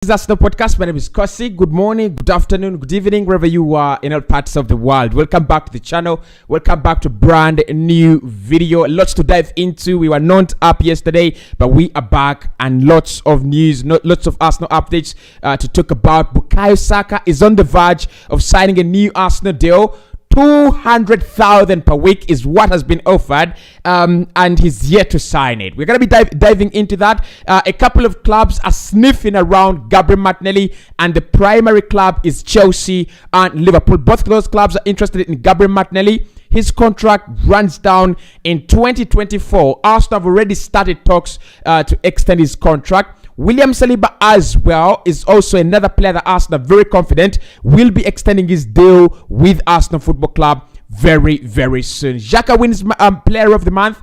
This is Arsenal Podcast. My name is Cossy. Good morning, good afternoon, good evening, wherever you are in all parts of the world. Welcome back to the channel. Welcome back to brand new video. Lots to dive into. We were not up yesterday, but we are back, and lots of news, lots of Arsenal updates to talk about. Bukayo Saka is on the verge of signing a new Arsenal deal. 200,000 per week is what has been offered, and he's yet to sign it. We're going to be diving into that. A couple of clubs are sniffing around Gabriel Martinelli, and the primary club is Chelsea and Liverpool. Both of those clubs are interested in Gabriel Martinelli. His contract runs down in 2024. Arsenal have already started talks to extend his contract. William Saliba as well is also another player that Arsenal are very confident will be extending his deal with Arsenal Football Club very, very soon. Xhaka wins Player of the Month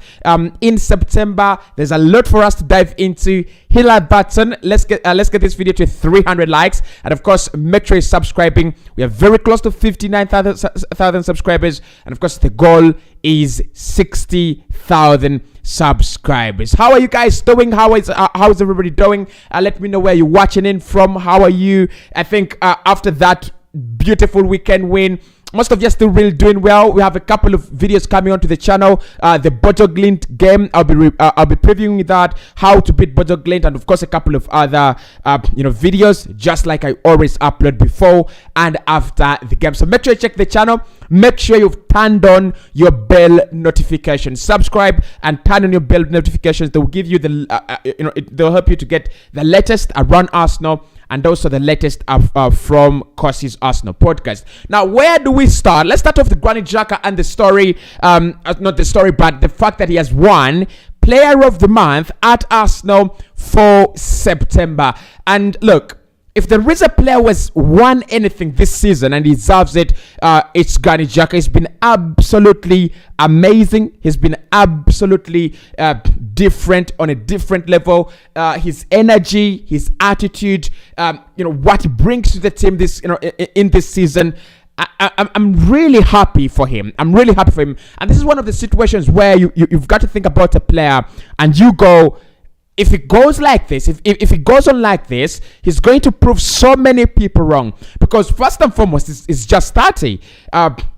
in September. There's a lot for us to dive into. Hit that button. Let's get this video to 300 likes, and of course, make sure you're subscribing. We are very close to 59,000 subscribers, and of course, the goal is 60,000 subscribers. How are you guys doing? How's everybody doing? Let me know where you're watching in from. How are you? I think after that beautiful weekend win, most of you are still really doing well. We have a couple of videos coming onto the channel. The Balogun game, I'll be previewing that, how to beat Balogun, and of course a couple of other videos, just like I always upload before and after the game. So make sure you check the channel. Make sure you've turned on your bell notifications. Subscribe and turn on your bell notifications. They will give you they'll help you to get the latest around Arsenal, and also the latest from Cossy's Arsenal podcast. Now, where do we start? Let's start off with Granit Xhaka and the story, not the story, but the fact that he has won Player of the Month at Arsenal for September. And look, if there is a player who has won anything this season and deserves it, it's Granit Xhaka. He's been absolutely amazing. He's been absolutely different, on a different level. His energy, his attitude, what he brings to the team in this season. I'm really happy for him. I'm really happy for him. And this is one of the situations where you've got to think about a player and you go, if it goes like this, if it goes on like this, he's going to prove so many people wrong. Because first and foremost, it's just 30,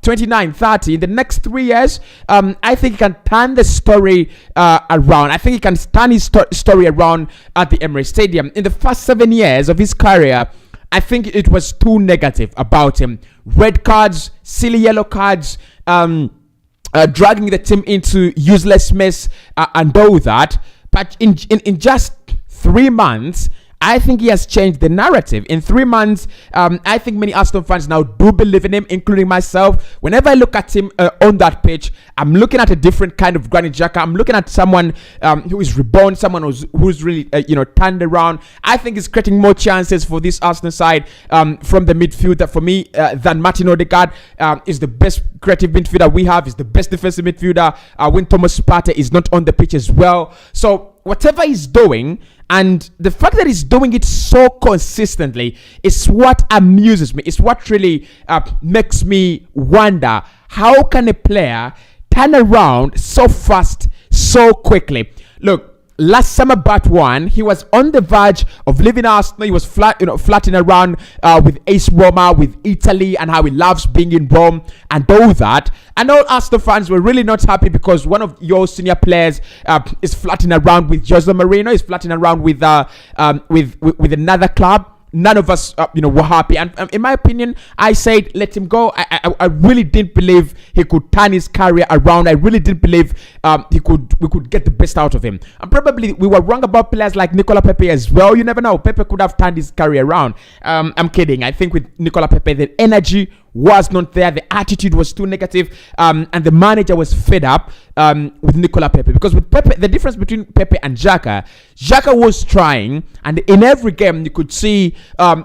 29, 30. In the next 3 years, I think he can turn the story around. I think he can turn his story around at the Emirates Stadium. In the first 7 years of his career, I think it was too negative about him. Red cards, silly yellow cards, dragging the team into useless mess and all that. But in just 3 months, I think he has changed the narrative. In 3 months, I think many Arsenal fans now do believe in him, including myself. Whenever I look at him on that pitch, I'm looking at a different kind of Granit Xhaka. I'm looking at someone who is reborn, someone who's really turned around. I think he's creating more chances for this Arsenal side from the midfielder for me than Martinelli and Odegaard. Is the best creative midfielder we have. Is the best defensive midfielder when Thomas Partey is not on the pitch as well. So whatever he's doing, and the fact that he's doing it so consistently is what amuses me. It's what really makes me wonder, how can a player turn around so fast, so quickly? Look, last summer, but one, he was on the verge of leaving Arsenal. He was flatting around with AS Roma, with Italy, and how he loves being in Rome and all that. And all Arsenal fans were really not happy because one of your senior players is flatting around with Jose Mourinho. Is flatting around with another club. None of us, were happy. And in my opinion, I said, let him go. I really didn't believe he could turn his career around. I really didn't believe we could get the best out of him. And probably we were wrong about players like Nicolas Pepe as well. You never know. Pepe could have turned his career around. I'm kidding. I think with Nicolas Pepe, the energy was not there. The attitude was too negative. And the manager was fed up with Nicolas Pepe. Because with Pepe, the difference between Pepe and Xhaka was trying. And in every game, you could see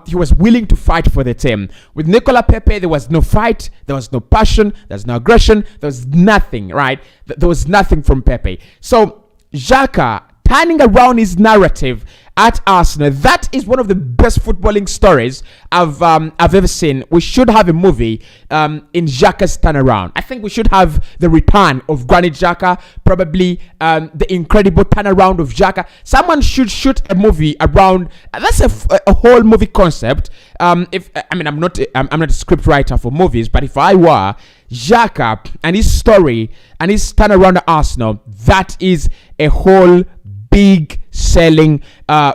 he was willing to fight for the team. With Nicolas Pepe, there was no fight. There was no passion. There was no aggression. There was nothing, right? There was nothing from Pepe. So Xhaka turning around his narrative, at Arsenal. That is one of the best footballing stories I've ever seen. We should have a movie in Xhaka's turnaround. I think we should have the return of Granit Xhaka, probably the incredible turnaround of Xhaka. Someone should shoot a movie around. That's a whole movie concept. I'm not a script writer for movies, but if I were, Xhaka and his story and his turnaround at Arsenal, that is a whole big selling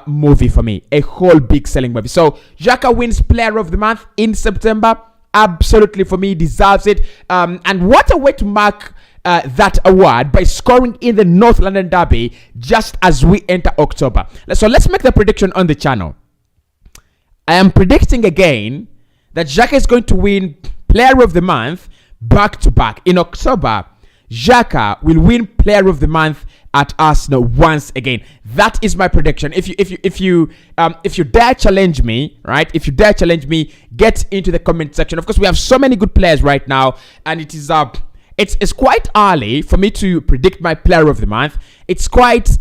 movie for me. A whole big selling movie. So Xhaka wins Player of the Month in September. Absolutely, for me, deserves it. And what a way to mark that award by scoring in the North London Derby just as we enter October. So let's make the prediction on the channel. I am predicting again that Xhaka is going to win Player of the Month back to back. In October, Xhaka will win Player of the Month at Arsenal once again. That is my prediction. If you dare challenge me, right? If you dare challenge me, get into the comment section. Of course, we have so many good players right now, and it is it's quite early for me to predict my Player of the Month. It's quite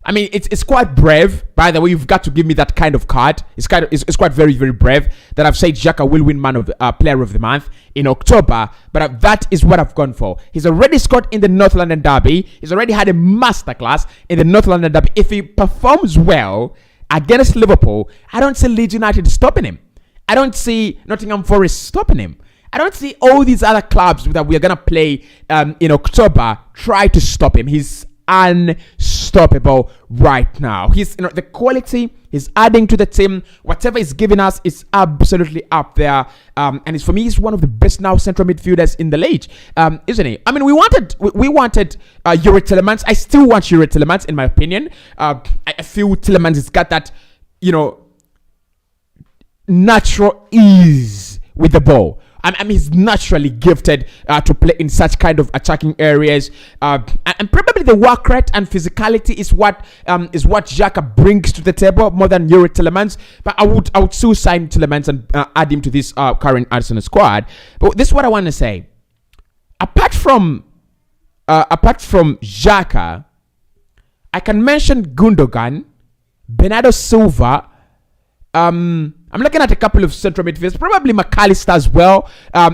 it's quite brave. By the way, you've got to give me that kind of card. It's quite very, very brave that I've said Xhaka will win Player of the Month in October. But that is what I've gone for. He's already scored in the North London Derby. He's already had a masterclass in the North London Derby. If he performs well against Liverpool, I don't see Leeds United stopping him. I don't see Nottingham Forest stopping him. I don't see all these other clubs that we are gonna play in October try to stop him. He's unstoppable right now. He's the quality he's adding to the team, whatever he's giving us is absolutely up there. And for me, he's one of the best now central midfielders in the league, isn't he? I mean, we wanted Yuri Tielemans. I still want Yuri Tielemans, in my opinion. I feel Tielemans has got that, natural ease with the ball. He's naturally gifted to play in such kind of attacking areas, and probably the work rate and physicality is what Xhaka brings to the table more than Yuri Tielemans. But I would still sign Tielemans and add him to this current Arsenal squad. But this is what I want to say. Apart from Xhaka, I can mention Gundogan, Bernardo Silva. I'm looking at a couple of central midfielders, probably McAllister as well.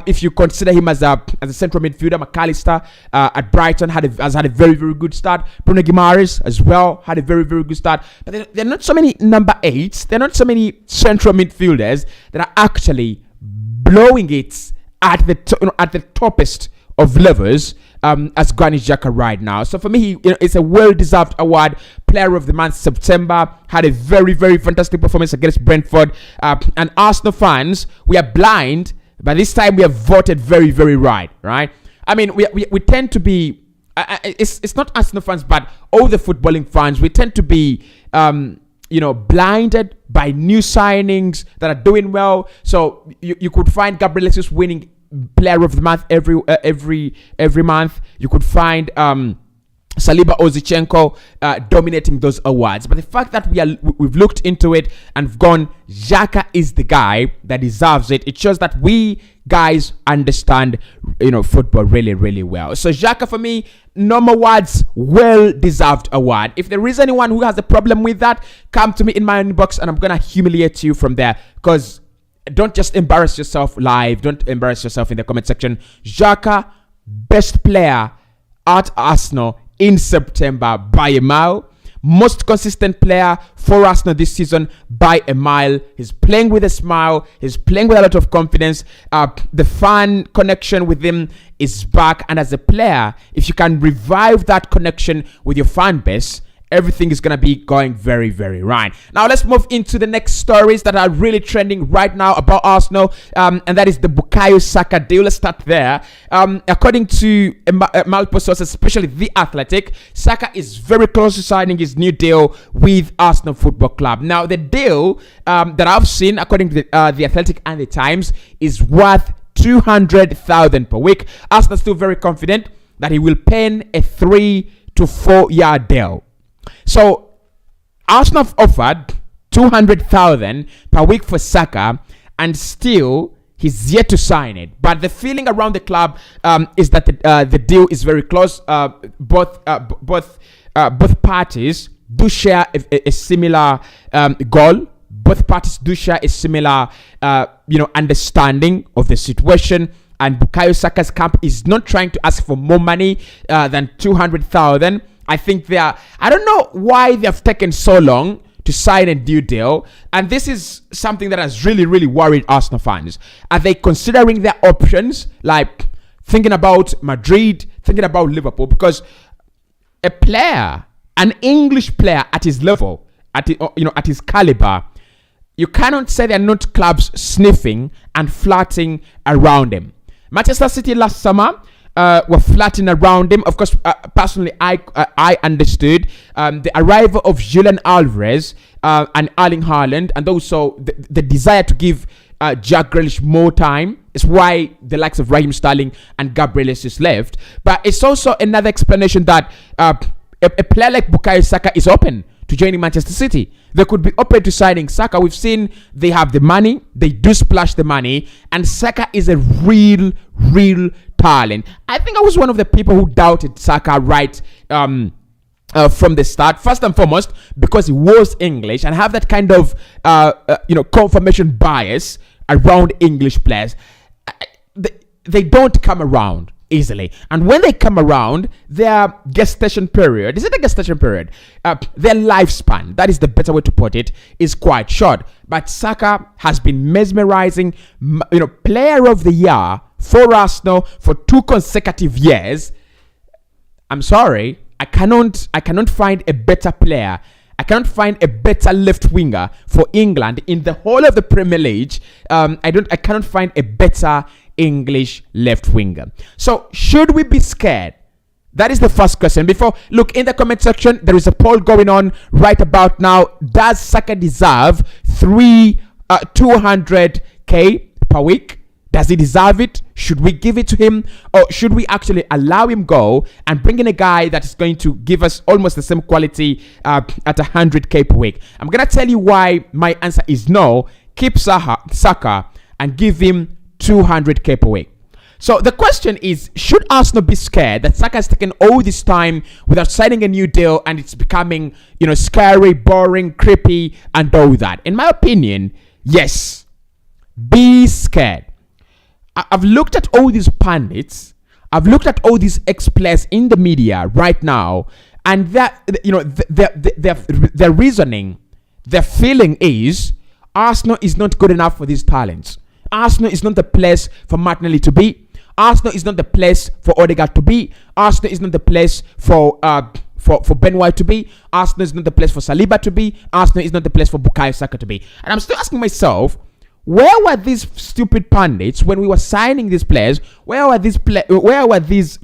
If you consider him as a central midfielder, McAllister at Brighton has had a very, very good start. Bruno Guimaraes as well had a very, very good start. But there are not so many number 8s. There are not so many central midfielders that are actually blowing it at the toppest of levels as Granit Xhaka right now. So for me, it's a well-deserved award. Player of the Month, September, had a very, very fantastic performance against Brentford. And Arsenal fans, we are blind, but this time we have voted very, very right? I mean, we tend to be, it's not Arsenal fans, but all the footballing fans, we tend to be, blinded by new signings that are doing well. So you could find Gabriel Jesus winning Player of the Month every month. You could find Saliba or Zinchenko dominating those awards. But the fact that we've looked into it and gone, Xhaka is the guy that deserves it. It shows that we guys understand football really, really well. So Xhaka, for me, no more words, well-deserved award. If there is anyone who has a problem with that, come to me in my inbox and I'm gonna humiliate you from there. Because don't just embarrass yourself live. Don't embarrass yourself in the comment section. Xhaka, best player at Arsenal in September by a mile. Most consistent player for Arsenal this season by a mile. He's playing with a smile. He's playing with a lot of confidence. The fan connection with him is back. And as a player, if you can revive that connection with your fan base, everything is going to be going very, very right. Now, let's move into the next stories that are really trending right now about Arsenal. And that is the Bukayo Saka deal. Let's start there. According to multiple sources, especially The Athletic, Saka is very close to signing his new deal with Arsenal Football Club. Now, the deal that I've seen, according to the Athletic and The Times, is worth 200,000 per week. Arsenal is still very confident that he will pen a 3 to 4 year deal. So Arsenal have offered 200,000 per week for Saka, and still he's yet to sign it. But the feeling around the club is that the deal is very close. Both parties do share a similar goal. Both parties do share a similar, understanding of the situation. And Bukayo Saka's camp is not trying to ask for more money than 200,000. I think I don't know why they have taken so long to sign a new deal. And this is something that has really, really worried Arsenal fans. Are they considering their options, like thinking about Madrid, thinking about Liverpool? Because a player, an English player at his level, at his caliber, you cannot say there are not clubs sniffing and flirting around him. Manchester City last summer were flirting around him. Of course, personally, I understood the arrival of Julian Alvarez and Erling Haaland, and also the desire to give Jack Grealish more time is why the likes of Raheem Sterling and Gabriel Jesus left. But it's also another explanation that a player like Bukayo Saka is open to joining Manchester City. They could be open to signing Saka. We've seen they have the money. They do splash the money. And Saka is a real talent. I think I was one of the people who doubted Saka right from the start. First and foremost, because he was English and have that kind of confirmation bias around English players. They don't come around easily, and when they come around, their gestation period, is it a gestation period? Their lifespan, that is the better way to put it, is quite short. But Saka has been mesmerizing, player of the year for Arsenal for 2 consecutive years. I'm sorry, I cannot find a better player. I cannot find a better left winger for England in the whole of the Premier League. I cannot find a better English left winger. So should we be scared? That is the first question. Look in the comment section, there is a poll going on right about now. Does Saka deserve 200K per week? Does he deserve it? Should we give it to him, or should we actually allow him go and bring in a guy that is going to give us almost the same quality at 100K per week? I'm gonna tell you why my answer is no. Keep Saka and give him 200K per week. So the question is, should Arsenal be scared that Saka has taken all this time without signing a new deal and it's becoming, scary, boring, creepy, and all that? In my opinion, yes. Be scared. I've looked at all these pundits. I've looked at all these ex-players in the media right now, and their reasoning, their feeling is Arsenal is not good enough for these talents. Arsenal is not the place for Martinelli to be. Arsenal is not the place for Odegaard to be. Arsenal is not the place for Ben White to be. Arsenal is not the place for Saliba to be. Arsenal is not the place for Bukayo Saka to be. And I'm still asking myself, where were these stupid pundits when we were signing these players? Where were these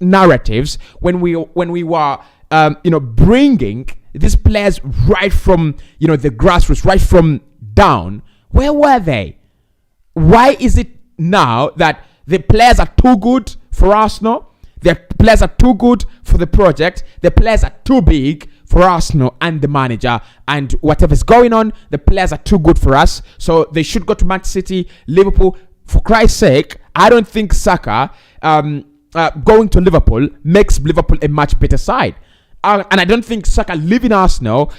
narratives when we were bringing these players right from the grassroots, right from down? Where were they? Why is it now that the players are too good for Arsenal? The players are too good for the project. The players are too big for Arsenal and the manager, and whatever's going on, the players are too good for us, so they should go to Manchester City, Liverpool. For Christ's sake, I don't think Saka going to Liverpool makes Liverpool a much better side, and I don't think Saka leaving Arsenal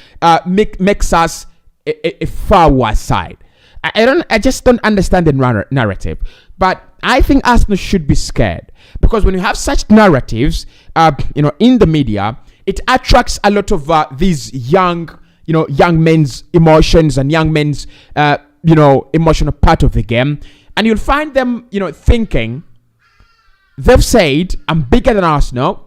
makes us a far worse side. I just don't understand the narrative. But I think Arsenal should be scared, because when you have such narratives, in the media, it attracts a lot of these young men's emotions and young men's, emotional part of the game. And you'll find them, thinking, they've said, I'm bigger than Arsenal.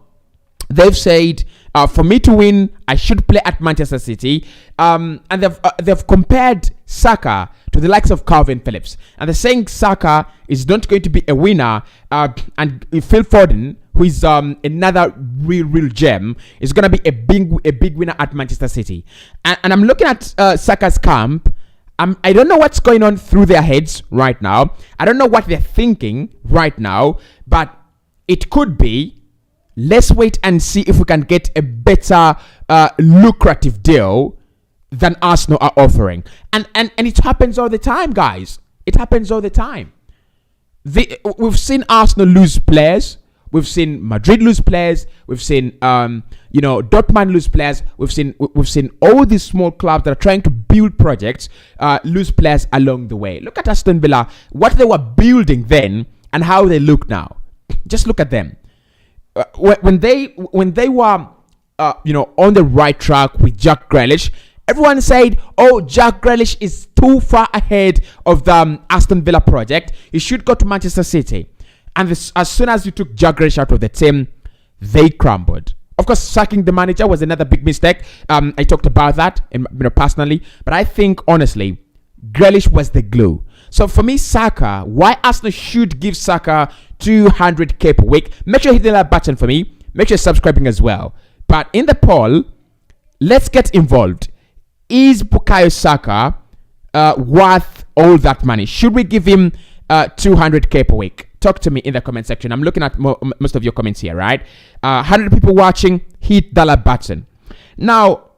They've said, for me to win, I should play at Manchester City. And they've compared Saka to the likes of Calvin Phillips. And they're saying Saka is not going to be a winner. And Phil Foden, who is another real gem, is going to be a big winner at Manchester City. And I'm looking at Saka's camp. I don't know what's going on through their heads right now. I don't know what they're thinking right now. But it could be, let's wait and see if we can get a better lucrative deal than Arsenal are offering. And it happens all the time, guys. It happens all the time. We've seen Arsenal lose players, We've seen Madrid lose players. We've seen Dortmund lose players. We've seen all these small clubs that are trying to build projects lose players along the way. Look at Aston Villa, what they were building then and how they look now. Just look at them. When they were on the right track with Jack Grealish, everyone said, "Oh, Jack Grealish is too far ahead of the Aston Villa project. He should go to Manchester City." And as soon as you took Jack Grealish out of the team, they crumbled. Of course, sacking the manager was another big mistake. I talked about that personally, but I think honestly, Grealish was the glue. So for me, Saka, why Arsenal should give Saka 200K per week? Make sure you hit the like button for me. Make sure you're subscribing as well. But in the poll, let's get involved. Is Bukayo Saka worth all that money? Should we give him 200K per week? Talk to me in the comment section. I'm looking at most of your comments here, right? 100 people watching, hit the like button. Now,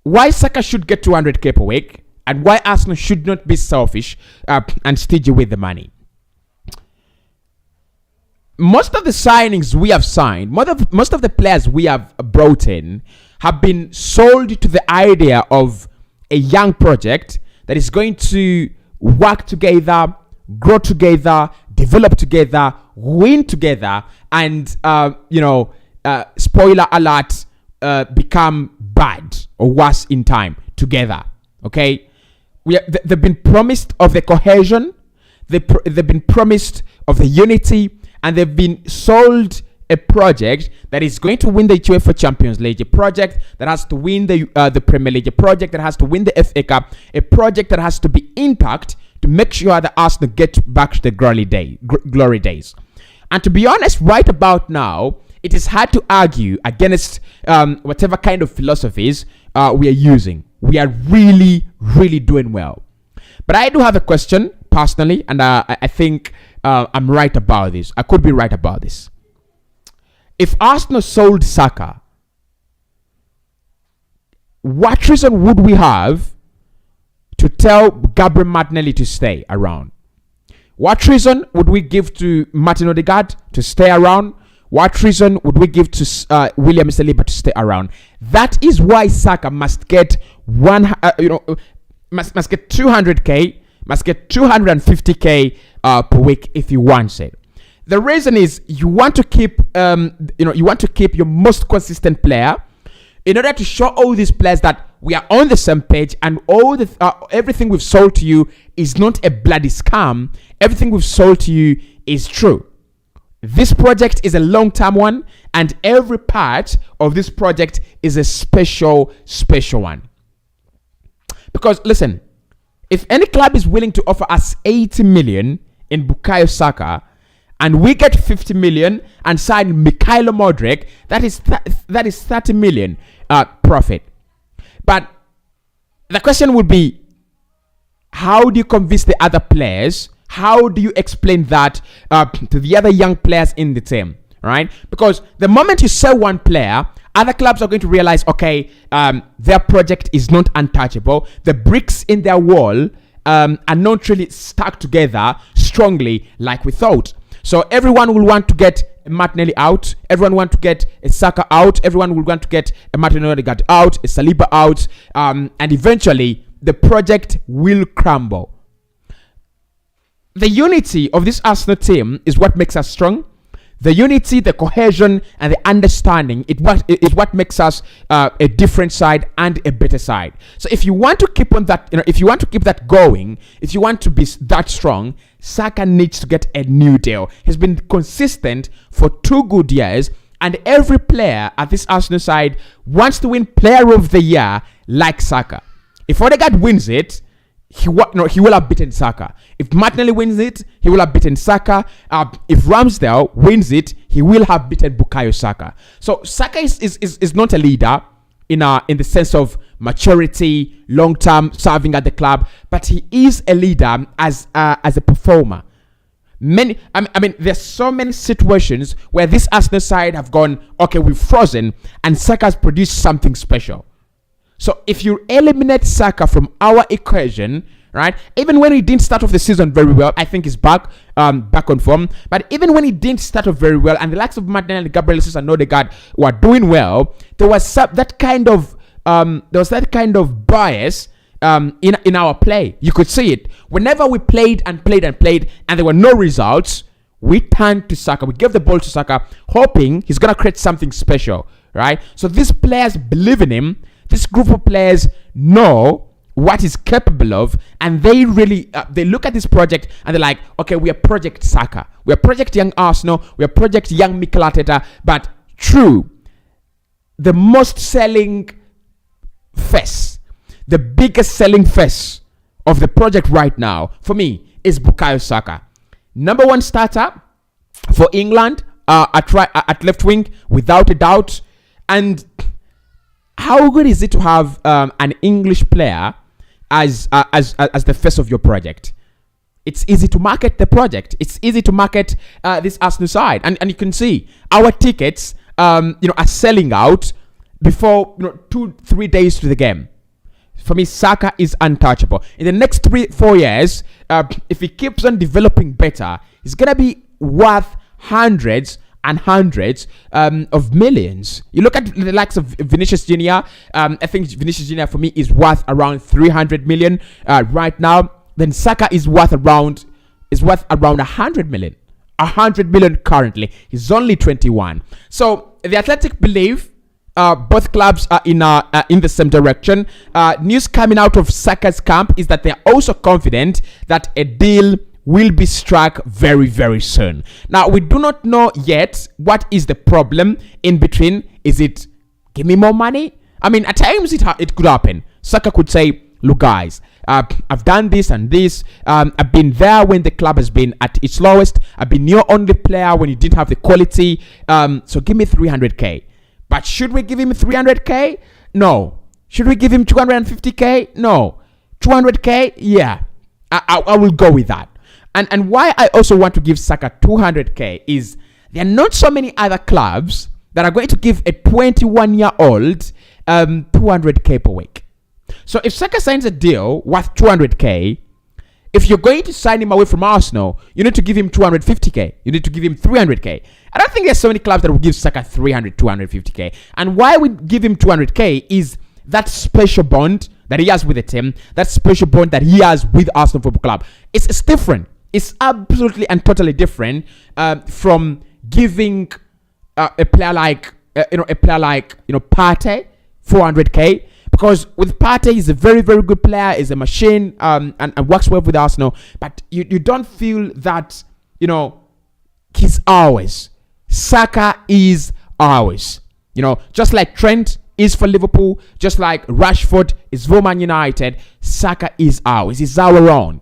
why Saka should get 200K per week and why Arsenal should not be selfish and stingy with the money. Most of the signings we have signed, most of the players we have brought in have been sold to the idea of a young project that is going to work together, grow together, develop together, win together, and spoiler alert, become bad or worse in time together. Okay, they've been promised of the cohesion, they've been promised of the unity, and they've been sold a project that is going to win the UEFA Champions League, a project that has to win the Premier League, a project that has to win the FA Cup, a project that has to be intact to make sure that Arsenal get back to the glory days. And to be honest, right about now, it is hard to argue against whatever kind of philosophies we are using. We are really, really doing well. But I do have a question personally, and I think I'm right about this. I could be right about this. If Arsenal sold Saka, what reason would we have to tell Gabriel Martinelli to stay around? What reason would we give to Martin Odegaard to stay around? What reason would we give to William Saliba to stay around? That is why Saka must get must get 200K, must get 250K per week if he wants it. The reason is you want to keep your most consistent player in order to show all these players that we are on the same page and everything we've sold to you is not a bloody scam. Everything we've sold to you is true. This project is a long-term one, and every part of this project is a special one. Because listen, if any club is willing to offer us 80 million in Bukayo Saka, and we get 50 million and sign Mikhailo Modric, that is 30 million profit. But the question would be, how do you convince the other players? How do you explain that to the other young players in the team, right? Because the moment you sell one player, other clubs are going to realize, okay, their project is not untouchable. The bricks in their wall are not really stuck together strongly like we thought. So everyone will want to get a Martinelli out. Everyone want to get a Saka out. Everyone will want to get a Martinelli and Odegaard out, a Saliba out. And eventually, the project will crumble. The unity of this Arsenal team is what makes us strong. The unity, the cohesion, and the understanding is what makes us a different side and a better side. So if you want to keep on that, if you want to keep that going, if you want to be that strong, Saka needs to get a new deal. He's been consistent for 2 good years, and every player at this Arsenal side wants to win Player of the Year like Saka. If Odegaard wins it, he will have beaten Saka. If Martinelli wins it, he will have beaten Saka. If Ramsdale wins it, he will have beaten Bukayo Saka. So Saka is not a leader in the sense of maturity, long-term serving at the club, but he is a leader as a performer. There's so many situations where this Arsenal side have gone, okay, we've frozen, and Saka's produced something special. So if you eliminate Saka from our equation, right? Even when he didn't start off the season very well, I think he's back on form. But even when he didn't start off very well, and the likes of Martinelli and and Odegaard were doing well, there was that kind of bias in our play. You could see it whenever we played, and there were no results. We turned to Saka. We gave the ball to Saka, hoping he's gonna create something special, right? So these players believe in him. This group of players know what he's capable of, and they really they look at this project and they're like, okay, we are Project Saka, we are Project Young Arsenal, we are Project Young Mikel Arteta. But true, the most selling face, the biggest selling face of the project right now for me is Bukayo Saka. Number one starter for England at left wing, without a doubt. And how good is it to have an English player as the face of your project? It's easy to market the project. It's easy to market this Arsenal side, and you can see our tickets are selling out before 2-3 days to the game. For me, Saka is untouchable. In the next 3-4 years, if he keeps on developing better, he's gonna be worth hundreds and hundreds of millions. You look at the likes of Vinicius Jr. I think Vinicius Jr. for me is worth around 300 million right now. Then Saka is worth around 100 million. 100 million currently. He's only 21. So the Athletic believe both clubs are in the same direction. News coming out of Saka's camp is that they're also confident that a deal will be struck very, very soon. Now, we do not know yet what is the problem in between. Is it, give me more money? I mean, at times it could happen. Saka could say, look guys, I've done this and this. I've been there when the club has been at its lowest. I've been your only player when you didn't have the quality. So give me 300k. But should we give him 300k? No. Should we give him 250k? No. 200k? Yeah. I will go with that. And why I also want to give Saka 200k is there are not so many other clubs that are going to give a 21-year-old 200k per week. So if Saka signs a deal worth 200k, if you're going to sign him away from Arsenal, you need to give him 250k. You need to give him 300k. I don't think there's so many clubs that will give Saka 300, 250k. And why we give him 200k is that special bond that he has with the team, that special bond that he has with Arsenal Football Club. It's different. It's absolutely and totally different from giving a player like Partey 400k. Because with Partey, he's a very, very good player, he's a machine, and works well with Arsenal. But you don't feel that, he's ours. Saka is ours. Just like Trent is for Liverpool, just like Rashford is for Man United, Saka is ours. He's our own.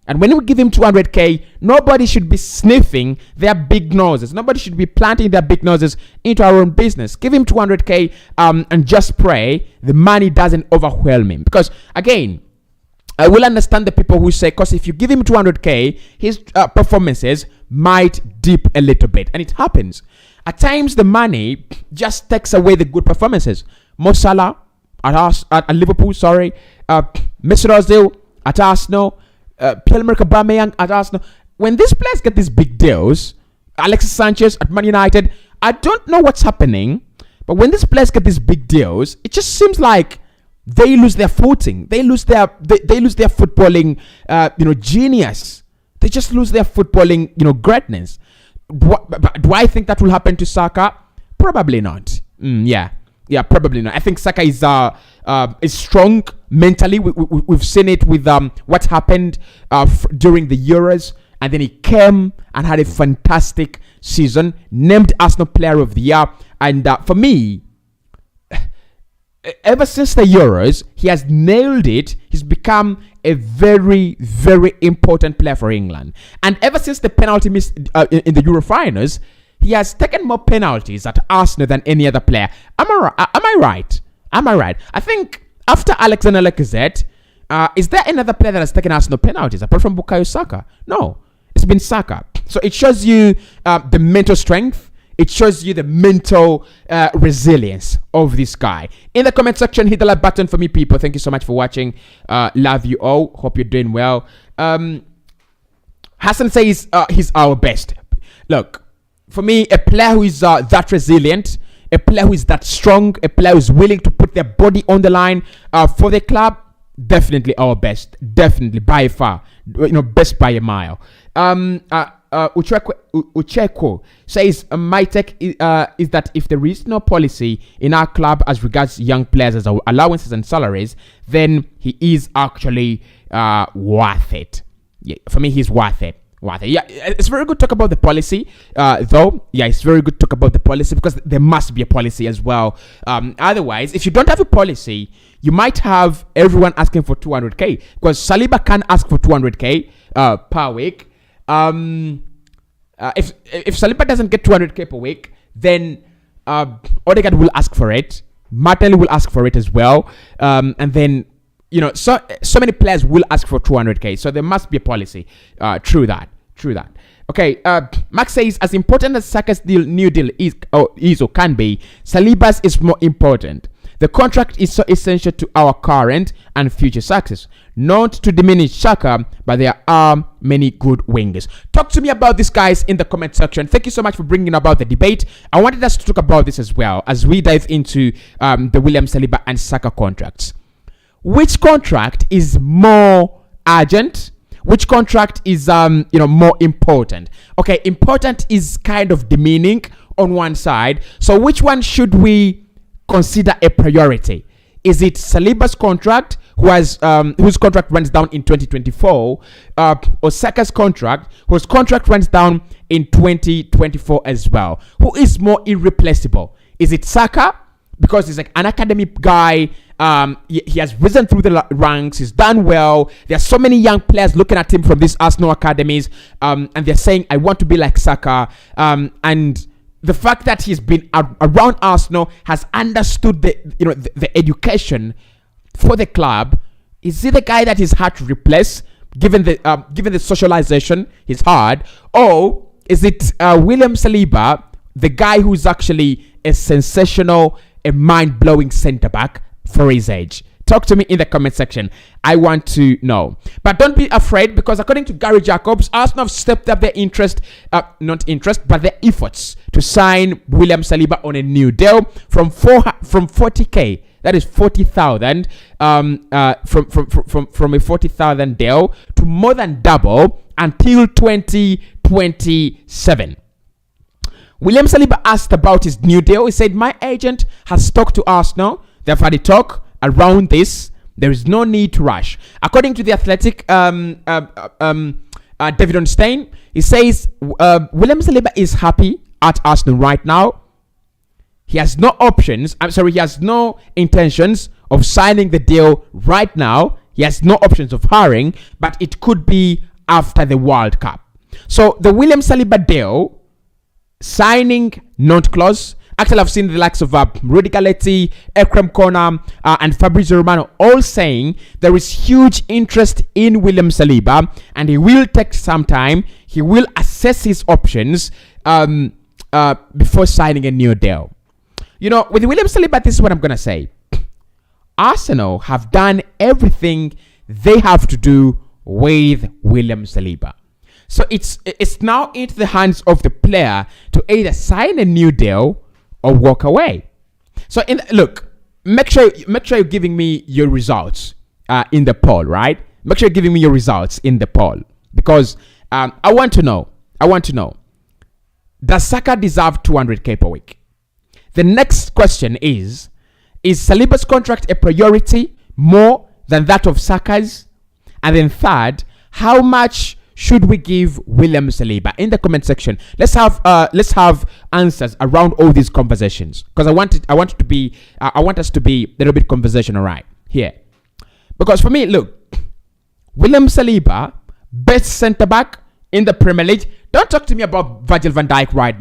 And when we give him 200k, nobody should be sniffing their big noses. Nobody should be planting their big noses into our own business. Give him 200k and just pray the money doesn't overwhelm him. Because, again, I will understand the people who say, because if you give him 200k, his performances might dip a little bit. And it happens. At times, the money just takes away the good performances. Mo Salah at Liverpool, Mesut Ozil at Arsenal, Pierre-Emerick Aubameyang at Arsenal. When these players get these big deals, Alexis Sanchez at Man United, I don't know what's happening, but when these players get these big deals, it just seems like they lose their footing. They lose their footballing, genius. They just lose their footballing, greatness. Do I think that will happen to Saka? Probably not. Yeah, probably not. I think Saka is strong mentally. We've seen it with what happened during the Euros, and then he came and had a fantastic season, named Arsenal Player of the Year. And for me, ever since the Euros, he has nailed it. He's become a very, very important player for England. And ever since the penalty miss in the Euro finals, he has taken more penalties at Arsenal than any other player. Am I right? I think after Alexander Lacazette, is there another player that has taken Arsenal penalties apart from Bukayo Saka? No, it's been Saka. So it shows you the mental strength. it shows you the mental resilience of this guy. In the comment section, hit the like button for me, people. Thank you so much for watching. Love you all. Hope you're doing well. Hassan says he's our best. Look, for me, a player who is that resilient, a player who is that strong, a player who is willing to put their body on the line for the club, definitely our best. Definitely by far, best by a mile. Ucheko says my take is that if there is no policy in our club as regards young players as allowances and salaries, then he is actually worth it. Yeah, for me, he's worth it. Yeah, it's very good to talk about the policy, though. Yeah, it's very good to talk about the policy because there must be a policy as well. Otherwise, if you don't have a policy, you might have everyone asking for 200K because Saliba can ask for 200K per week. If Saliba doesn't get 200K per week, then Odegaard will ask for it. Martinelli will ask for it as well, and then so many players will ask for 200K. So there must be a policy. True that. Okay. Max says as important as Saka's new deal is or can be, Saliba's is more important. The contract is so essential to our current and future success. Not to diminish Xhaka, but there are many good wingers. Talk to me about this, guys, in the comment section. Thank you so much for bringing about the debate. I wanted us to talk about this as well as we dive into the William Saliba and Saka contracts. Which contract is more urgent? Which contract is more important? Okay, important is kind of demeaning on one side. So which one should we consider a priority? Is it Saliba's contract, whose contract runs down in 2024, or Saka's contract, whose contract runs down in 2024 as well? Who is more irreplaceable? Is it Saka? Because he's like an academy guy. He has risen through the ranks. He's done well. There are so many young players looking at him from these Arsenal academies, and they're saying, "I want to be like Saka." And the fact that he's been around Arsenal, has understood the education for the club. Is he the guy that is hard to replace, given the socialization he's hard, or is it William Saliba, the guy who's actually a sensational, a mind-blowing centre back for his age? Talk to me in the comment section. I want to know. But don't be afraid, because according to Gary Jacobs, Arsenal have stepped up their but their efforts to sign William Saliba on a new deal from 40K. That is 40,000 from a 40,000 deal to more than double until 2027. William Saliba asked about his new deal. He said, "My agent has talked to Arsenal. They've had a talk around this. There is no need to rush." According to the Athletic, David Ornstein, he says William Saliba is happy at Arsenal right now. He has no intentions of signing the deal right now. He has no options of hiring, but it could be after the World Cup. So the William Saliba deal, signing not close. Actually, I've seen the likes of Rudy Galetti, Ekrem Kona, and Fabrizio Romano all saying there is huge interest in William Saliba, and he will take some time. He will assess his options before signing a new deal. With William Saliba, this is what I'm going to say. Arsenal have done everything they have to do with William Saliba. So it's now into the hands of the player to either sign a new deal or walk away. So make sure you're giving me your results in the poll, right? Make sure you're giving me your results in the poll, because I want to know. Does Saka deserve 200K per week? The next question is Saliba's contract a priority more than that of Saka's? And then third, how much should we give William Saliba? In the comment section, let's have answers around all these conversations, because I want us to be a little bit conversational right here. Because for me, look, William Saliba, best centre back in the Premier League. Don't talk to me about Virgil van Dijk right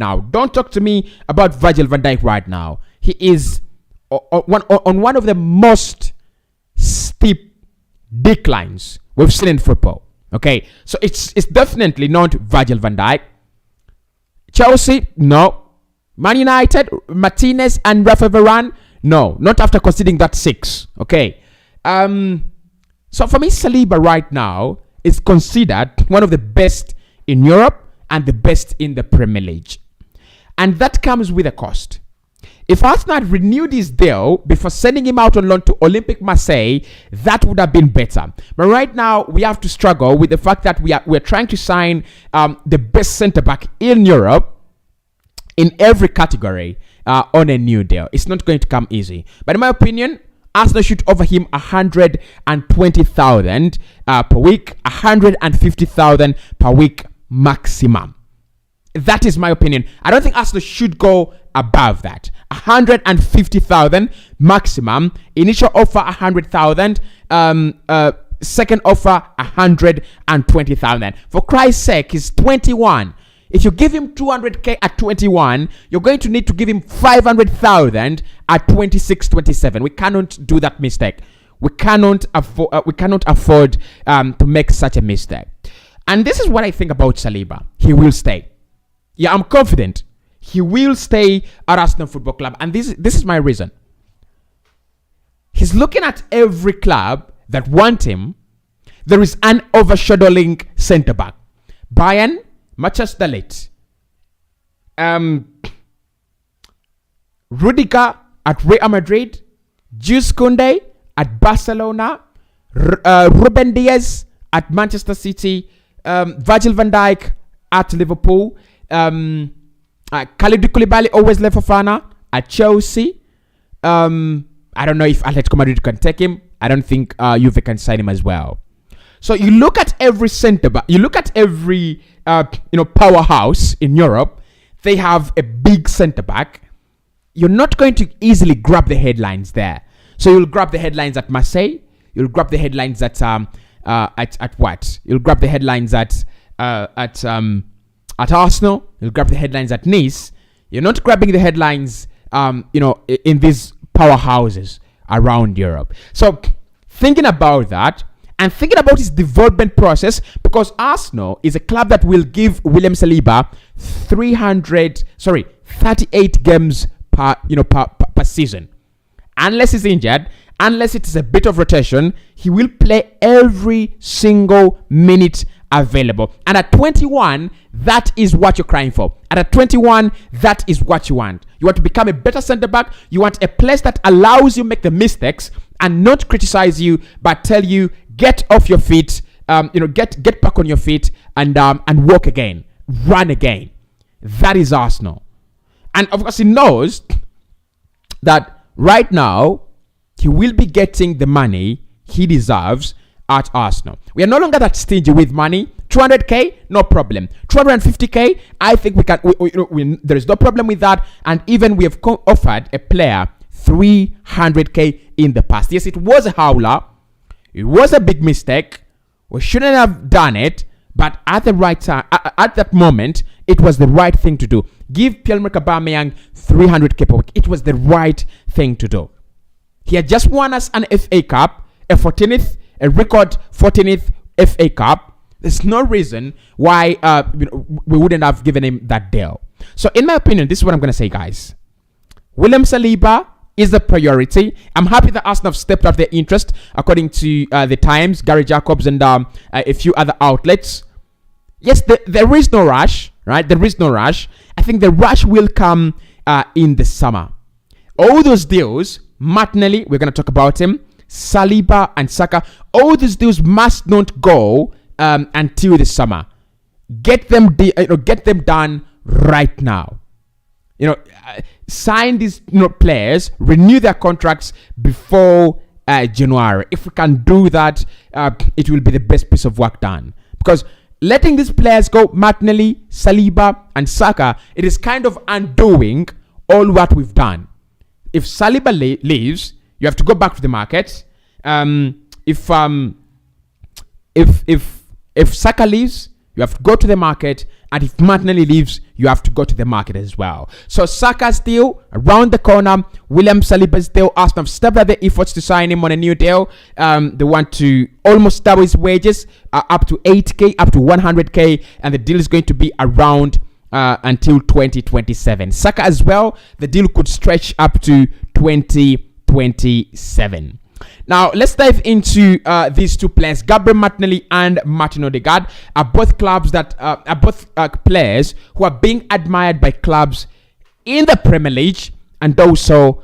now. He is on one of the most steep declines we've seen in football. Okay, so it's definitely not Virgil van Dijk. Chelsea, no. Man United, Martinez and Rafa Varane? No, not after conceding that 6. Okay. So for me, Saliba right now is considered one of the best in Europe and the best in the Premier League. And that comes with a cost. If Arsenal had renewed his deal before sending him out on loan to Olympique Marseille, that would have been better. But right now, we have to struggle with the fact that we're trying to sign the best centre-back in Europe in every category on a new deal. It's not going to come easy. But in my opinion, Arsenal should offer him 120,000 per week, 150,000 per week maximum. That is my opinion. I don't think Arsenal should go above that. 150,000 maximum. Initial offer 100,000. Second offer 120,000. For Christ's sake, he's 21. If you give him 200K at 21, you're going to need to give him 500,000 at 26, 27. We cannot do that mistake. We cannot afford to make such a mistake. And this is what I think about Saliba. He will stay. Yeah, I'm confident he will stay at Arsenal Football Club. And this is my reason. He's looking at every club that want him. There is an overshadowing centre-back. Bayern, Manchester Leeds. Rudiger at Real Madrid. Jules Koundé at Barcelona. Ruben Diaz at Manchester City. Virgil van Dijk at Liverpool. Kalidou Koulibaly always left for Fana at Chelsea. I don't know if Atletico Madrid can take him. I don't think Juve can sign him as well. So you look at every centre back, you look at every powerhouse in Europe. They have a big centre back. You're not going to easily grab the headlines there. So you'll grab the headlines at Marseille. You'll grab the headlines at what? You'll grab the headlines at Arsenal. You'll grab the headlines at Nice. You're not grabbing the headlines, in these powerhouses around Europe. So thinking about that and thinking about his development process, because Arsenal is a club that will give William Saliba 38 games per season. Unless he's injured, unless it is a bit of rotation, he will play every single minute available. And at 21, that is what you're crying for. And at 21, that is what you want. You want to become a better center back. You want a place that allows you make the mistakes and not criticize you, but tell you, get off your feet, get back on your feet and walk again, run again. That is Arsenal. And of course, he knows that right now, he will be getting the money he deserves at Arsenal. We are no longer that stingy with money. 200K, no problem. 250K, I think we can. There is no problem with that. And even we have offered a player 300K in the past. Yes, it was a howler. It was a big mistake. We shouldn't have done it. But at the right time, at that moment, it was the right thing to do. Give Pierre-Emerick Aubameyang 300K per week. It was the right thing to do. He had just won us an FA Cup, a record 14th FA Cup. There's no reason why we wouldn't have given him that deal. So in my opinion, this is what I'm going to say, guys. William Saliba is the priority. I'm happy that Arsenal have stepped up their interest, according to the Times, Gary Jacobs, and a few other outlets. Yes, there is no rush, right? There is no rush. I think the rush will come in the summer. All those deals, Martinelli, we're going to talk about him, Saliba and Saka, all these deals must not go until the summer. Get them done right now. Sign these players, renew their contracts before January. If we can do that, it will be the best piece of work done. Because letting these players go, Martinelli, Saliba, and Saka, it is kind of undoing all what we've done. If Saliba leaves, you have to go back to the market. If Saka leaves, you have to go to the market. And if Martinelli leaves, you have to go to the market as well. So Saka's deal around the corner. William Saliba's deal. Arsenal have stepped up their efforts to sign him on a new deal. They want to almost double his wages, up to 8K, up to 100K. And the deal is going to be around until 2027. Saka as well, the deal could stretch up to 2027. Now, let's dive into these two players. Gabriel Martinelli and Martin Odegaard are both players who are being admired by clubs in the Premier League and also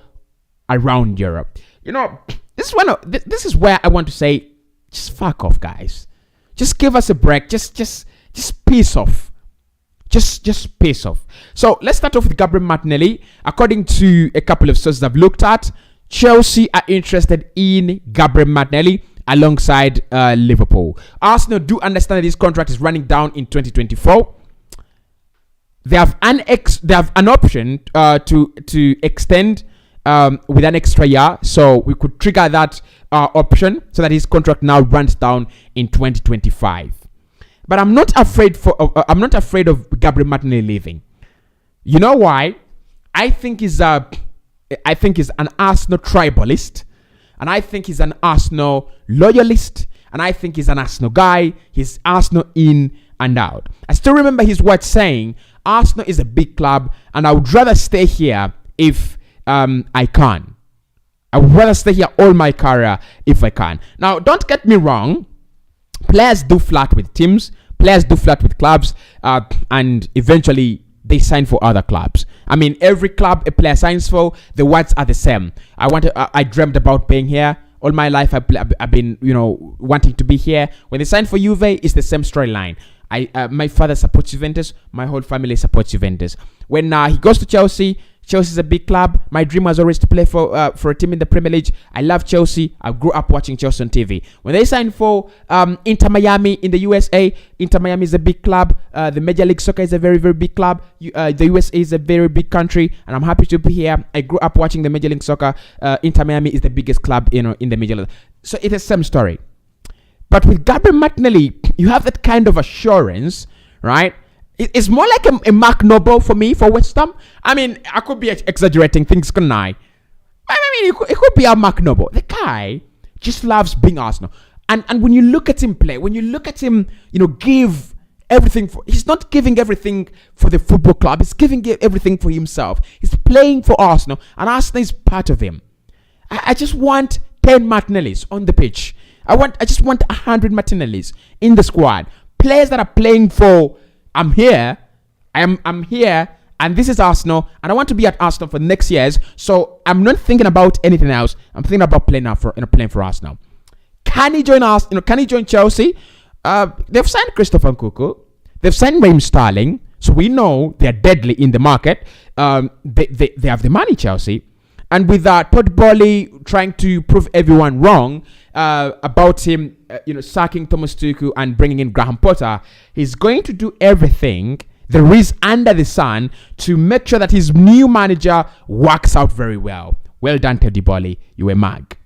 around Europe. You know, this is where I want to say, just fuck off, guys. Just give us a break. Just piss off. Just piss off. So let's start off with Gabriel Martinelli. According to a couple of sources I've looked at, Chelsea are interested in Gabriel Martinelli alongside Liverpool. Arsenal do understand that his contract is running down in 2024. They have an option to extend with an extra year, so we could trigger that option so that his contract now runs down in 2025. But I'm not afraid of Gabriel Martinelli leaving. You know why? I think he's an Arsenal tribalist, and I think he's an Arsenal loyalist, and I think he's an Arsenal guy. He's Arsenal in and out. I still remember his words saying, Arsenal is a big club, and I would rather stay here if I can. I would rather stay here all my career if I can. Now, don't get me wrong. Players do flirt with teams. Players do flirt with clubs, and eventually they sign for other clubs. I mean, every club a player signs for, the words are the same. I dreamt about being here all my life. I've been, wanting to be here. When they sign for Juve, it's the same storyline. My father supports Juventus. My whole family supports Juventus. When he goes to Chelsea, Chelsea is a big club. My dream was always to play for a team in the Premier League. I love Chelsea. I grew up watching Chelsea on TV. When they signed for Inter Miami in the USA, Inter Miami is a big club. The Major League Soccer is a very, very big club. The USA is a very big country, and I'm happy to be here. I grew up watching the Major League Soccer. Inter Miami is the biggest club, in the Major League. So it's the same story. But with Gabriel Martinelli, you have that kind of assurance, right? It's more like a Mark Noble for me, for West Ham. I mean, I could be exaggerating things, couldn't I? I mean, it could be a Mark Noble. The guy just loves being Arsenal. And when you look at him play, when you look at him, give everything he's not giving everything for the football club. He's giving everything for himself. He's playing for Arsenal, and Arsenal is part of him. I just want 10 Martinellis on the pitch. I just want 100 Martinellis in the squad. Players that are playing for, I'm here, I'm here, and this is Arsenal, and I want to be at Arsenal for next years. So I'm not thinking about anything else. I'm thinking about playing for Arsenal. Can he join us? Can he join Chelsea? They've signed Christopher Nkunku. They've signed Raheem Sterling, so we know they're deadly in the market. They have the money, Chelsea. And with Todd Bowley trying to prove everyone wrong about him, sacking Thomas Tuchel and bringing in Graham Potter, he's going to do everything there is under the sun to make sure that his new manager works out very well. Well done, Teddy Bowley. You a mag.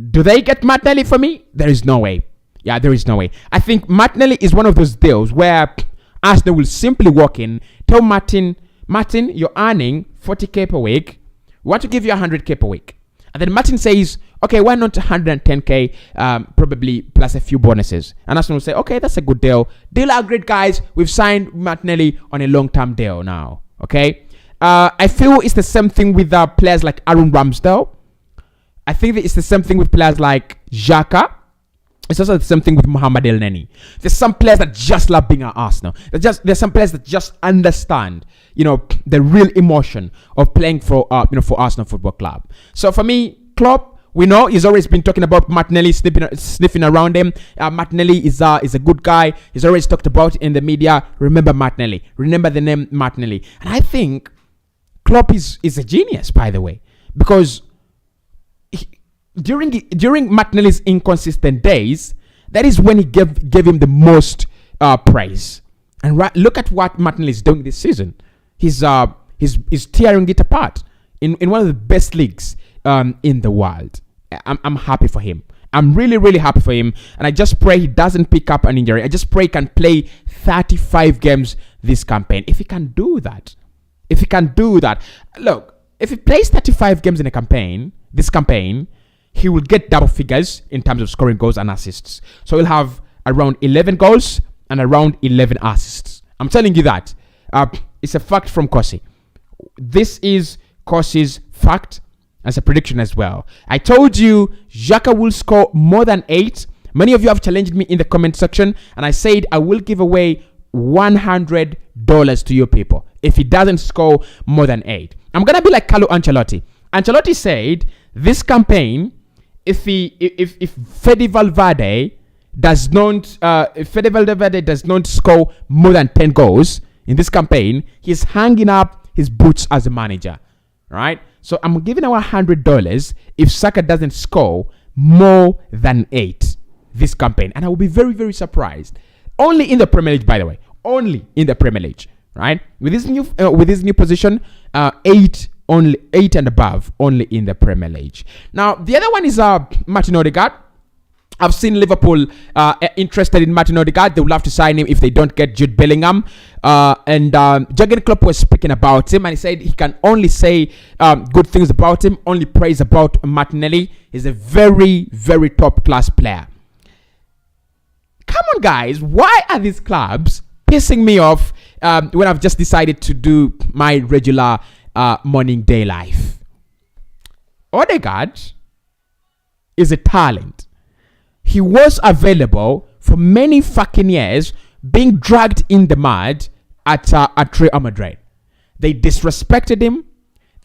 Do they get Martinelli for me? There is no way. Yeah, there is no way. I think Martinelli is one of those deals where Arsenal will simply walk in, tell Martin, you're earning 40K per week. We want to give you 100K per week. And then Martin says, okay, why not 110K, probably plus a few bonuses. And Arsenal will say, okay, that's a good deal. Deal agreed, guys. We've signed Martinelli on a long-term deal now. Okay? I feel it's the same thing with players like Aaron Ramsdale. I think that it's the same thing with players like Xhaka. It's also the same thing with Mohamed El Neni. There's some players that just love being at Arsenal. There's some players that just understand, the real emotion of playing for Arsenal Football Club. So for me, Klopp, we know he's always been talking about Martinelli sniffing around him. Martinelli is a good guy. He's always talked about it in the media. Remember Martinelli. Remember the name Martinelli. And I think Klopp is a genius, by the way, because during Martinelli's inconsistent days, that is when he gave him the most praise. And look at what Martinelli is doing this season. He's tearing it apart in one of the best leagues in the world. I'm happy for him. I'm really, really happy for him. And I just pray he doesn't pick up an injury. I just pray he can play 35 games this campaign. If he can do that. Look, if he plays 35 games in this campaign, he will get double figures in terms of scoring goals and assists. So he'll have around 11 goals and around 11 assists. I'm telling you that. It's a fact from Cossy. This is Cossy's fact as a prediction as well. I told you Xhaka will score more than 8. Many of you have challenged me in the comment section, and I said I will give away $100 to you people if he doesn't score more than 8. I'm gonna be like Carlo Ancelotti. Ancelotti said this campaign, if Fede Valverde does not score more than 10 goals in this campaign, he's hanging up his boots as a manager, right? So I'm giving away $100 if Saka doesn't score more than 8 this campaign, and I will be very, very surprised. Only in the Premier League, by the way, only in the Premier League, right? With this new position, 8 and above, only in the Premier League. Now the other one is Martin Odegaard. I've seen Liverpool interested in Martin Odegaard. They would love to sign him if they don't get Jude Bellingham. And Jurgen Klopp was speaking about him, and he said he can only say good things about him, only praise about Martinelli. He's a very, very top class player. Come on, guys. Why are these clubs pissing me off when I've just decided to do my regular morning day life? Odegaard is a talent. He was available for many fucking years, being dragged in the mud at Real Madrid. They disrespected him.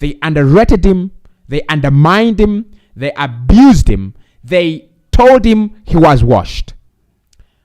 They underrated him. They undermined him. They abused him. They told him he was washed.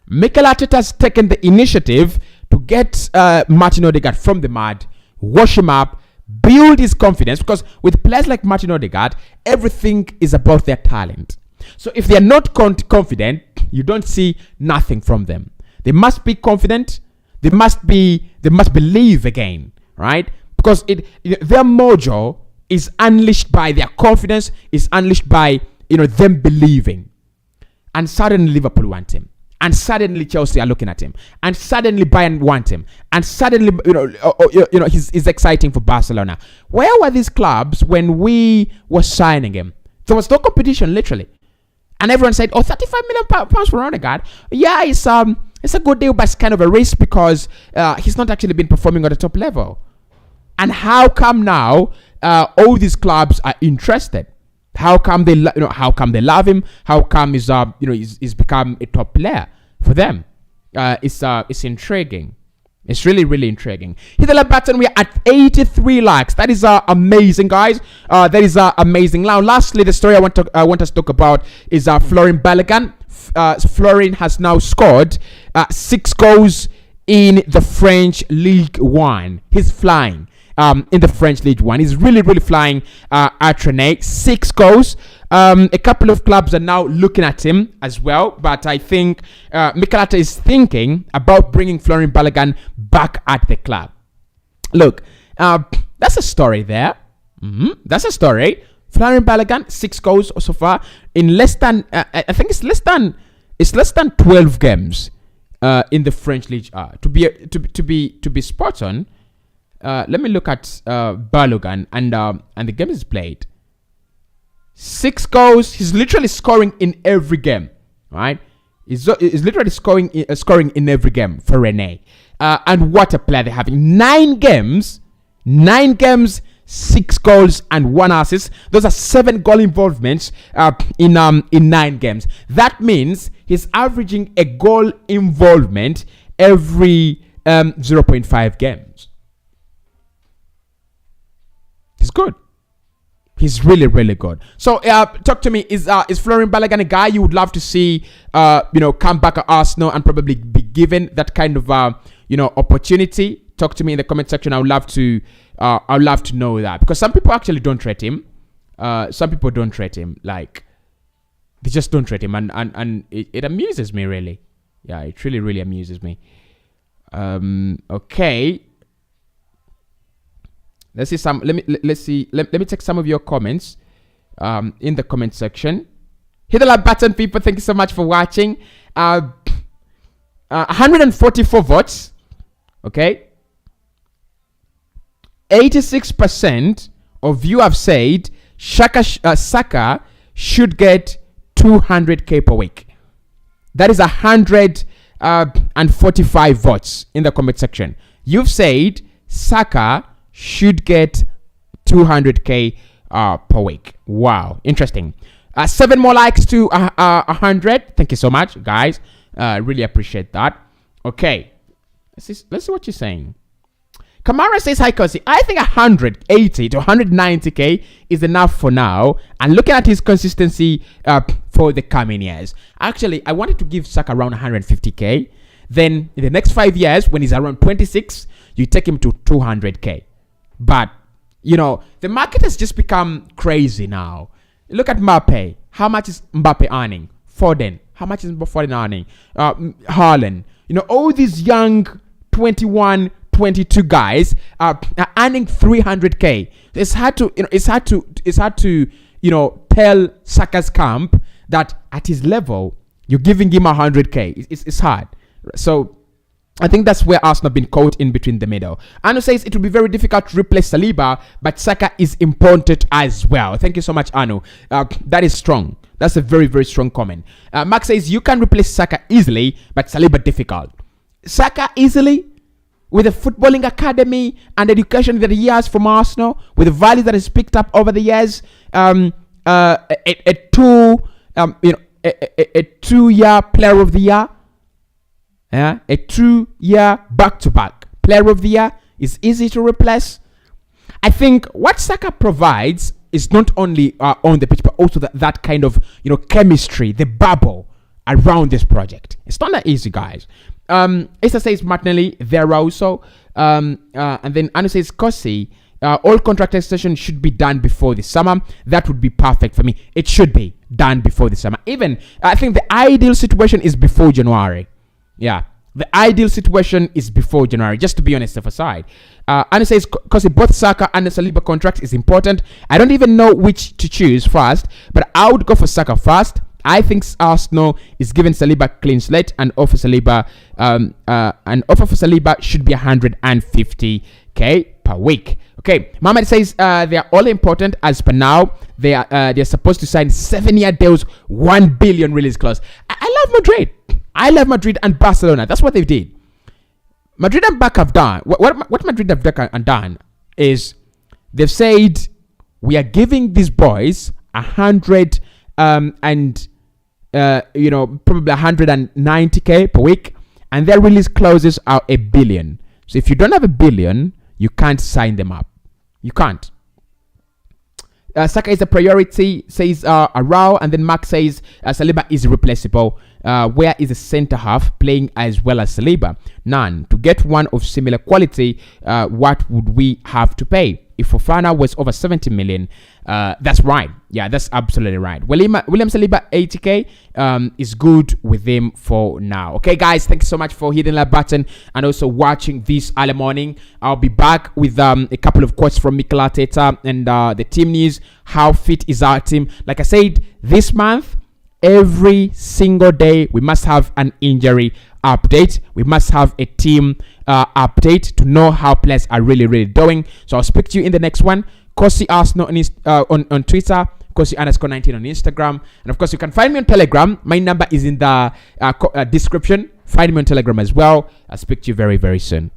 Mikel Arteta has taken the initiative to get Martin Odegaard from the mud, wash him up, build his confidence, because with players like Martin Odegaard, everything is about their talent. So if they're not confident, you don't see nothing from them. They must be confident. They must believe again, right? Because their mojo is unleashed by their confidence, is unleashed by them believing. And suddenly Liverpool want him. And suddenly Chelsea are looking at him. And suddenly Bayern want him. And suddenly he's exciting for Barcelona. Where were these clubs when we were signing him? There was no competition, literally. And everyone said, 35 million pounds for Odegaard. Yeah, it's a good deal, but it's kind of a risk because he's not actually been performing at the top level. And how come now all these clubs are interested? How come they love him? How come he's become a top player for them? It's intriguing. It's really, really intriguing. Hit the like button. We are at 83 likes. That is amazing, guys. That is amazing. Now, lastly, the story I want us to talk about is Florin Balogun. Florin has now scored 6 goals in the French Ligue 1. He's flying in the French Ligue 1. He's really, really flying at Rennes. 6 goals. A couple of clubs are now looking at him as well, but I think Mikel Arteta is thinking about bringing Florin Balogun back at the club. Look, that's a story there. That's a story. Florin Balogun, 6 goals so far in less than I think it's less than 12 games in the French League. To be spot on, let me look at Balogun and the games he's played. 6 goals. He's literally scoring in every game, right? He's literally scoring in every game for Rennes. And what a player they're having. 9 games, 6 goals and 1 assist. Those are 7 goal involvements in 9 games. That means he's averaging a goal involvement every 0.5 games. He's good. He's really, really good. So, talk to me. Is Florin Balogun a guy you would love to see, come back at Arsenal and probably be given that kind of, opportunity? Talk to me in the comment section. I'd love to know that, because some people actually don't rate him. Some people don't rate him. Like, they just don't rate him, and it amuses me, really. Yeah, it really, really amuses me. Okay. Let's see some. Let's see. Let me take some of your comments in the comment section. Hit the like button, people. Thank you so much for watching. 144 votes. Okay. 86% of you have said Saka should get 200K per week. That is 100 and 45 votes in the comment section. You've said Saka should get 200K per week. Wow, interesting. 7 more likes to 100. Thank you so much, guys. Really appreciate that. Okay, let's see what you're saying. Kamara says, hi, Cossy. I think 180 to 190K is enough for now. And looking at his consistency for the coming years. Actually, I wanted to give Saka around 150K. Then in the next 5 years, when he's around 26, you take him to 200K. But, you know, the market has just become crazy now. Look at Mbappe. How much is Mbappe earning? Foden. How much is Foden earning? Haaland. You know, all these young 21, 22 guys are earning 300K. It's hard to, you know, tell Saka's camp that at his level, you're giving him 100K. It's hard. So I think that's where Arsenal have been caught in between the middle. Anu says it will be very difficult to replace Saliba, but Saka is important as well. Thank you so much, Anu. That is strong. That's a very, very strong comment. Max says you can replace Saka easily, but Saliba difficult. Saka easily, with the footballing academy and education that he has from Arsenal, with the value that he's picked up over the years, a 2-year player of the year. Yeah, a 2-year back-to-back player of the year is easy to replace. I think what Saka provides is not only on the pitch, but also that kind of, you know, chemistry, the bubble around this project. It's not that easy, guys. Issa says Martinelli there also. And then Anu says Cossy, all contract extension should be done before the summer. That would be perfect for me. It should be done before the summer. Even, I think the ideal situation is before January. Yeah, the ideal situation is before January, just to be on a safer side. Anna says, because both Saka and the Saliba contract is important. I don't even know which to choose first, but I would go for Saka first. I think Arsenal is giving Saliba clean slate and offer Saliba, an offer for Saliba should be 150K per week. Okay, Mohamed says they are all important as per now. They're supposed to sign 7-year deals, 1 billion release clause. I love Madrid. I love Madrid and Barcelona. That's what they did. Madrid and Barca have done. What Madrid have done is they've said we are giving these boys 100 probably 190K per week, and their release clauses are 1 billion. So if you don't have 1 billion, you can't sign them up. You can't. Saka is a priority, says Arao, and then Mark says Saliba is irreplaceable. Where is the center half playing as well as Saliba? None. To get one of similar quality, what would we have to pay? If Fofana was over 70 million, that's right. Yeah, that's absolutely right. William Saliba, 80K is good with him for now. Okay, guys, thank you so much for hitting that button and also watching this early morning. I'll be back with a couple of quotes from Mikel Arteta and the team news. How fit is our team? Like I said, this month, every single day, we must have an injury update. We must have a team update to know how players are really doing. So I'll speak to you in the next one. Cossy Arsenal on Twitter, Cossy_19 on Instagram, and of course you can find me on Telegram. My number is in the description. Find me on Telegram as well. I'll speak to you very soon.